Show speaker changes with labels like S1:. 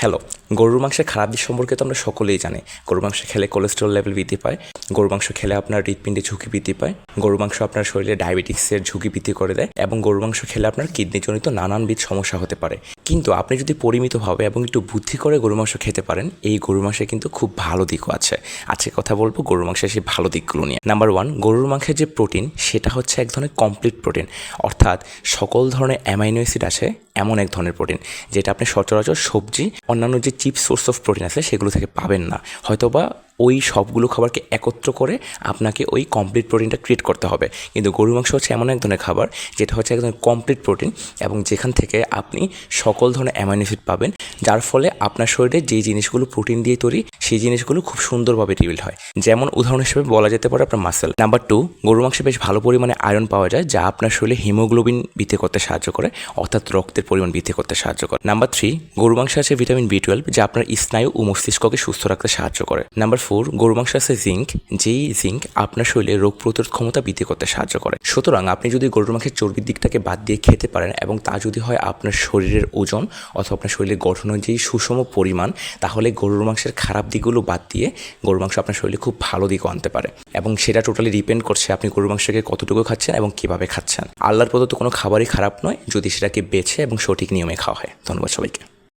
S1: Hello, গরুর মাংসের খারাপ দিক সম্পর্কে তো আমরা সকলেই জানি। গরুর মাংস খেলে কোলেস্টেরল লেভেল বৃদ্ধি পায়, গরুর মাংস খেলে আপনার হৃৎপিণ্ডের ঝুঁকি বৃদ্ধি পায়, গরুর মাংস আপনার শরীরে ডায়াবেটিক্সের ঝুঁকি বৃদ্ধি করে দেয় এবং গরুর মাংস খেলে আপনার কিডনিজনিত নানানবিধ সমস্যা হতে পারে। কিন্তু আপনি যদি পরিমিতভাবে এবং একটু বুদ্ধি করে গরুর মাংস খেতে পারেন, এই গরুর মাংসে কিন্তু খুব ভালো দিকও আছে। আজকে কথা বলবো গরুর মাংসের সেই ভালো দিকগুলো নিয়ে। নাম্বার 1, গরুর মাংসের যে প্রোটিন সেটা হচ্ছে এক ধরনের কমপ্লিট প্রোটিন, অর্থাৎ সকল ধরনের অ্যামাইনো অ্যাসিড আছে এমন এক ধরনের প্রোটিন যেটা আপনি সচরাচর সবজি অন্যান্য যে চিপ সোর্স অফ প্রোটিন আছে সেগুলো থেকে পাবেন না। হয়তোবা ওই সবগুলো খাবারকে একত্র করে আপনাকে ওই কমপ্লিট প্রোটিনটা ক্রিয়েট করতে হবে। কিন্তু গরুর মাংস হচ্ছে এমন এক ধরনের খাবার যেটা হচ্ছে এক ধরনের কমপ্লিট প্রোটিন এবং যেখান থেকে আপনি সকল ধরনের অ্যামাইনো অ্যাসিড পাবেন, যার ফলে আপনার শরীরে যেই জিনিসগুলো প্রোটিন দিয়ে তৈরি সেই জিনিসগুলো খুব সুন্দরভাবে রিবিল্ড হয়। যেমন উদাহরণ হিসেবে বলা যেতে পারে আপনার মাসেল। নাম্বার 2, গরুর মাংসে বেশ ভালো পরিমাণে আয়রন পাওয়া যায় যা আপনার শরীরে হিমোগ্লোবিন বৃদ্ধি করতে সাহায্য করে, অর্থাৎ রক্তের পরিমাণ বৃদ্ধি করতে সাহায্য করে। নাম্বার 3, গরুর মাংসে আছে ভিটামিন B12 যা আপনার স্নায়ু ও মস্তিষ্ককে সুস্থ রাখতে সাহায্য করে। নাম্বার 4, গরুর মাংসে আছে জিঙ্ক, যেই জিঙ্ক আপনার শরীরে রোগ প্রতিরোধ ক্ষমতা বৃদ্ধি করতে সাহায্য করে। সুতরাং আপনি যদি গরুর মাংসের চর্বির দিকটাকে বাদ দিয়ে খেতে পারেন এবং তা যদি হয় আপনার শরীরের ওজন অথবা আপনার শরীরের গঠনের যেই সুষম পরিমাণ, তাহলে গরুর মাংসের খারাপ দিকগুলো বাদ দিয়ে গরুর মাংস আপনার শরীরে খুব ভালো দিকও আনতে পারে। এবং সেটা টোটালি ডিপেন্ড করছে আপনি গরুর মাংসকে কতটুকু খাচ্ছেন এবং কীভাবে খাচ্ছেন। আল্লাহর প্রদত্ত কোনো খাবারই খারাপ নয় যদি সেটাকে বেছে এবং সঠিক নিয়মে খাওয়া হয়। ধন্যবাদ সবাইকে।